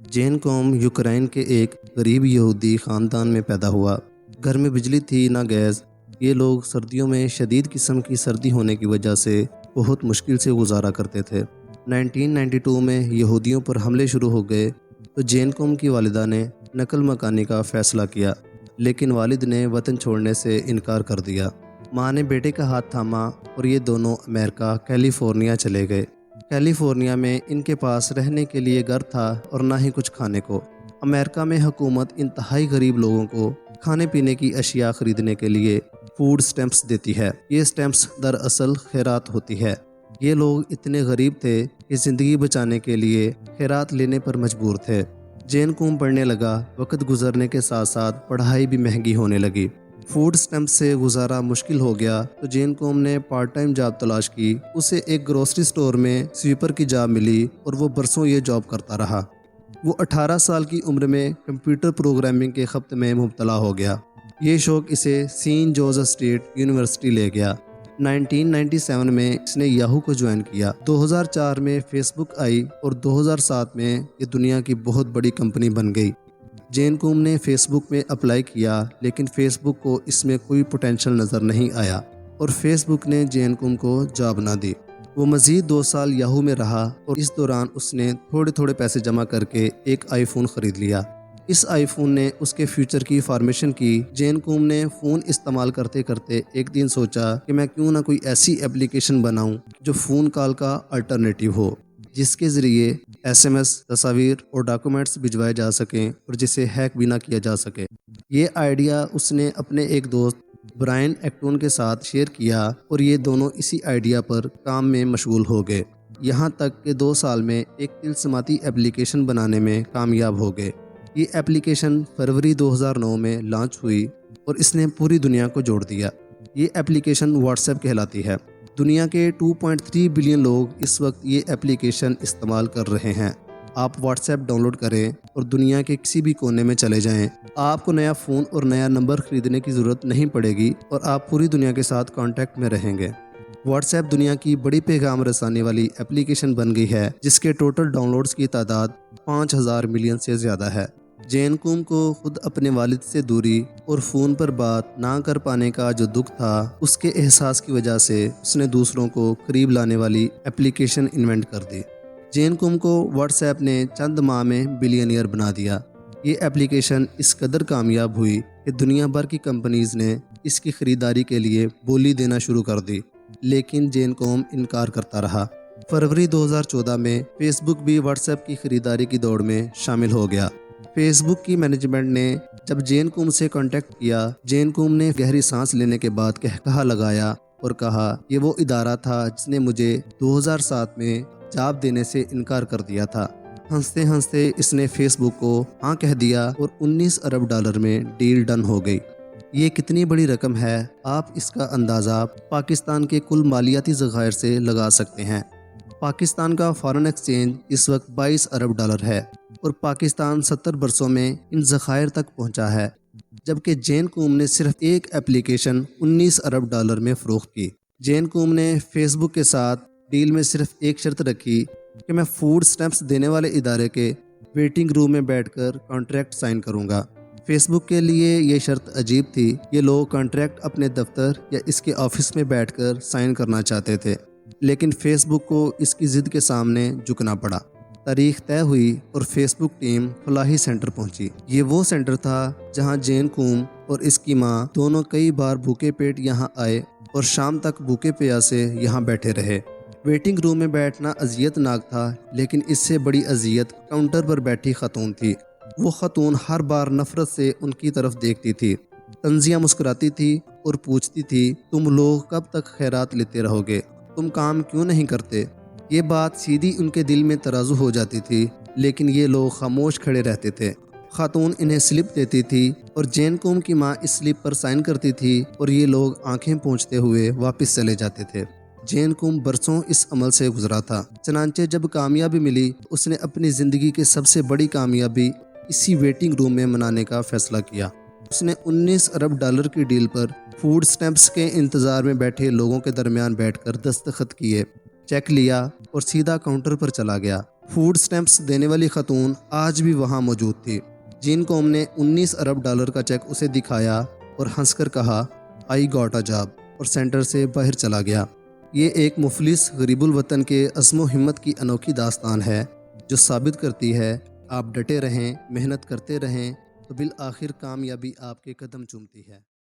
जैन कौम यूक्रेन के एक गरीब यहूदी ख़ानदान में पैदा हुआ। घर में बिजली थी ना गैस। ये लोग सर्दियों में शदीद किस्म की सर्दी होने की वजह से बहुत मुश्किल से गुजारा करते थे। 1992 में यहूदियों पर हमले शुरू हो गए तो जैन कौम की वालिदा ने नकल मकानी का फ़ैसला किया, लेकिन वालिद ने वतन छोड़ने से इनकार कर दिया। माँ ने बेटे का हाथ थामा और ये दोनों अमेरिका कैलिफोर्निया चले गए। कैलिफोर्निया में इनके पास रहने के लिए घर था और ना ही कुछ खाने को। अमेरिका में हुकूमत इंतहाई गरीब लोगों को खाने पीने की अशिया खरीदने के लिए फूड स्टैम्प्स देती है। ये स्टैम्प्स दरअसल खैरात होती है। ये लोग इतने गरीब थे कि ज़िंदगी बचाने के लिए खैरात लेने पर मजबूर थे। जैन कौम पढ़ने लगा। वक्त गुजरने के साथ साथ पढ़ाई भी महंगी होने लगी। फूड स्टैम्प से गुजारा मुश्किल हो गया तो जैन कौम ने पार्ट टाइम जॉब तलाश की। उसे एक ग्रोसरी स्टोर में स्वीपर की जॉब मिली और वो बरसों ये जॉब करता रहा। वो 18 साल की उम्र में कंप्यूटर प्रोग्रामिंग के खप्त में मुब्तला हो गया। ये शौक इसे सेंट जोसेफ स्टेट यूनिवर्सिटी ले गया। 1997 में इसने याहू को ज्वाइन किया। 2004 में फेसबुक आई और 2007 में ये दुनिया की बहुत बड़ी कंपनी बन गई। जैन कौम ने फेसबुक में अप्लाई किया, लेकिन फेसबुक को इसमें कोई पोटेंशियल नज़र नहीं आया और फेसबुक ने जैन कौम को जॉब ना दी। वो मज़ीद 2 साल याहू में रहा और इस दौरान उसने थोड़े थोड़े पैसे जमा करके एक आईफोन ख़रीद लिया। इस आईफोन ने उसके फ्यूचर की फॉर्मेशन की। जैन कौम ने फ़ोन इस्तेमाल करते करते एक दिन सोचा कि मैं क्यों ना कोई ऐसी एप्लीकेशन बनाऊं जो फ़ोन कॉल का अल्टरनेटिव हो, जिसके ज़रिए SMS, तस्वीर और डॉक्यूमेंट्स भिजवाए जा सकें और जिसे हैक भी ना किया जा सके। ये आइडिया उसने अपने एक दोस्त ब्रायन एक्टोन के साथ शेयर किया और ये दोनों इसी आइडिया पर काम में मशगूल हो गए। यहाँ तक कि 2 साल में एक तिलस्माती एप्लीकेशन बनाने में कामयाब हो गए। ये एप्लीकेशन फरवरी 2009 में लॉन्च हुई और इसने पूरी दुनिया को जोड़ दिया। ये एप्लीकेशन व्हाट्सएप कहलाती है। दुनिया के 2.3 बिलियन लोग इस वक्त ये एप्लीकेशन इस्तेमाल कर रहे हैं। आप व्हाट्सएप डाउनलोड करें और दुनिया के किसी भी कोने में चले जाएं। आपको नया फ़ोन और नया नंबर ख़रीदने की ज़रूरत नहीं पड़ेगी और आप पूरी दुनिया के साथ कांटेक्ट में रहेंगे। व्हाट्सएप दुनिया की बड़ी पैगाम रसानी वाली एप्लीकेशन बन गई है, जिसके टोटल डाउनलोड्स की तादाद 5000 मिलियन से ज़्यादा है। जैन कौम को खुद अपने वालिद से दूरी और फ़ोन पर बात ना कर पाने का जो दुख था, उसके एहसास की वजह से उसने दूसरों को करीब लाने वाली एप्लीकेशन इन्वेंट कर दी। जैन कौम को व्हाट्सएप ने चंद माह में बिलियनियर बना दिया। ये एप्लीकेशन इस कदर कामयाब हुई कि दुनिया भर की कंपनीज़ ने इसकी ख़रीदारी के लिए बोली देना शुरू कर दी, लेकिन जैन कौम इनकार करता रहा। फरवरी 2014 में फेसबुक भी व्हाट्सएप की ख़रीदारी की दौड़ में शामिल हो गया। फेसबुक की मैनेजमेंट ने जब जैन कौम से कांटेक्ट किया, जैन कौम ने गहरी सांस लेने के बाद कहकहा लगाया और कहा, ये वो इदारा था जिसने मुझे 2007 में जॉब देने से इनकार कर दिया था। हंसते हंसते इसने फेसबुक को हाँ कह दिया और 19 अरब डॉलर में डील डन हो गई। ये कितनी बड़ी रकम है, आप इसका अंदाज़ा पाकिस्तान के कुल मालियाती ज़खायर से लगा सकते हैं। पाकिस्तान का फॉरेन एक्सचेंज इस वक्त 22 अरब डॉलर है और पाकिस्तान 70 बरसों में इन ज़खायर तक पहुंचा है, जबकि जैन कौम ने सिर्फ एक एप्लीकेशन 19 अरब डॉलर में फ़रोख्त की। जैन कौम ने फेसबुक के साथ डील में सिर्फ एक शर्त रखी कि मैं फूड स्टैम्प्स देने वाले इदारे के वेटिंग रूम में बैठकर कॉन्ट्रैक्ट साइन करूंगा। फेसबुक के लिए ये शर्त अजीब थी। ये लोग कॉन्ट्रैक्ट अपने दफ्तर या इसके ऑफिस में बैठकर साइन करना चाहते थे, लेकिन फेसबुक को इसकी ज़िद के सामने झुकना पड़ा। तारीख तय हुई और फेसबुक टीम फलाही सेंटर पहुंची। ये वो सेंटर था जहां जैन कौम और इसकी मां दोनों कई बार भूखे पेट यहां आए और शाम तक भूखे प्यासे यहां बैठे रहे। वेटिंग रूम में बैठना अजियतनाक था, लेकिन इससे बड़ी अजियत काउंटर पर बैठी खतून थी। वो खतून हर बार नफरत से उनकी तरफ देखती थी। तंजिया मुस्कुराती थी और पूछती थी, तुम लोग कब तक खैरात लेते रहोगे? तुम काम क्यों नहीं करते? ये बात सीधी उनके दिल में तराजू हो जाती थी, लेकिन ये लोग खामोश खड़े रहते थे। खातून इन्हें स्लिप देती थी और जैन कौम की माँ इस स्लिप पर साइन करती थी और ये लोग आंखें पोंछते हुए वापस चले जाते थे। जैन कौम बरसों इस अमल से गुजरा था। चनांचे जब कामयाबी मिली तो उसने अपनी ज़िंदगी की सबसे बड़ी कामयाबी इसी वेटिंग रूम में मनाने का फैसला किया। उसने 19 अरब डॉलर की डील पर फूड स्टैम्प्स के इंतज़ार में बैठे लोगों के दरमियान बैठकर दस्तखत किए, चेक लिया और सीधा काउंटर पर चला गया। فوڈ سٹیمپس دینے والی خاتون آج بھی وہاں موجود تھی۔ جین قوم نے $19 ارب کا چیک اسے دکھایا اور ہنس کر کہا آئی گاٹ اے جاب، اور سینٹر سے باہر چلا گیا۔ یہ ایک مفلس غریب الوطن کے عزم و ہمت کی انوکھی داستان ہے، جو ثابت کرتی ہے آپ ڈٹے رہیں، محنت کرتے رہیں تو بالآخر کامیابی آپ کے قدم چومتی ہے۔